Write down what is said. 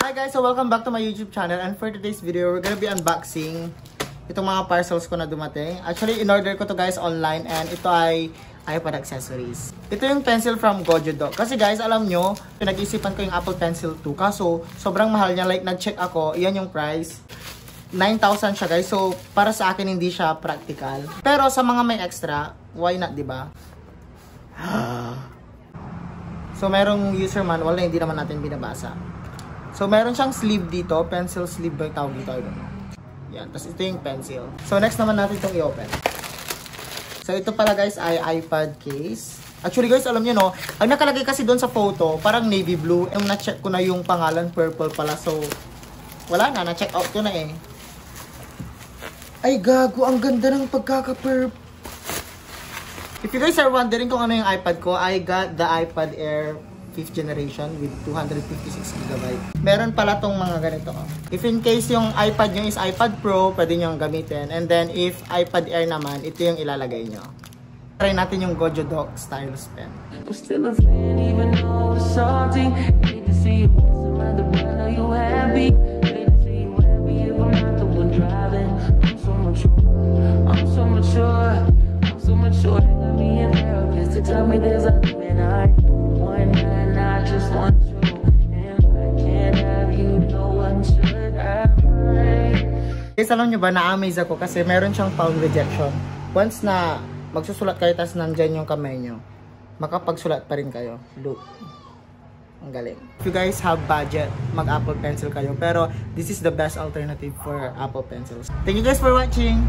Hi guys, so welcome back to my YouTube channel, and for today's video, we're gonna be unboxing itong mga parcels ko na dumating. Actually, in-order ko to guys online, and ito ay iPad accessories. Ito yung pencil from Gojodoc. Kasi guys, alam nyo, pinag-isipan ko yung Apple Pencil 2. Kaso, sobrang mahal niya. Like, nag-check ako, iyan yung price. 9,000 siya guys. So, para sa akin, hindi siya practical. Pero sa mga may extra, why not, diba? So, merong user manual na hindi naman natin binabasa. So, meron siyang sleeve dito. Pencil sleeve ba yung tawag dito? I don't know. Yan. Tapos, ito yung pencil. So, next naman natin itong i-open. So, ito pala guys ay iPad case. Actually guys, alam nyo no, ang nakalagay kasi doon sa photo, parang navy blue. Yung na-check ko na yung pangalan, purple pala. So, wala na. Na-check out ko na eh. Ay, gago. Ang ganda ng pagkaka-purple. If you guys are wondering kung ano yung iPad ko, I got the iPad Air 5th generation with 256GB. Meron pala tong mga ganito. If in case yung iPad nyo is iPad Pro, pwede nyo gamitin. And then if iPad Air naman, ito yung ilalagay nyo. Try natin yung Gojodoc stylus pen. I'm still a fan even though it's salty. Hate to see you messing around the world, are you happy? Hate to see you happy if I'm not the one driving. I'm so mature, I'm so mature, I'm so mature. I got me a therapist to tell me there's a limit. I want and I just want you. And I can't have you, no one should have right. Guys, alam nyo ba, na-amaze ako kasi meron siyang palm rejection. Once na magsusulat kayo tas nandyan yung kamay nyo, makapagsulat pa rin kayo. Look. Ang galing. If you guys have budget, mag-Apple Pencil kayo. Pero this is the best alternative for Apple Pencils. Thank you guys for watching!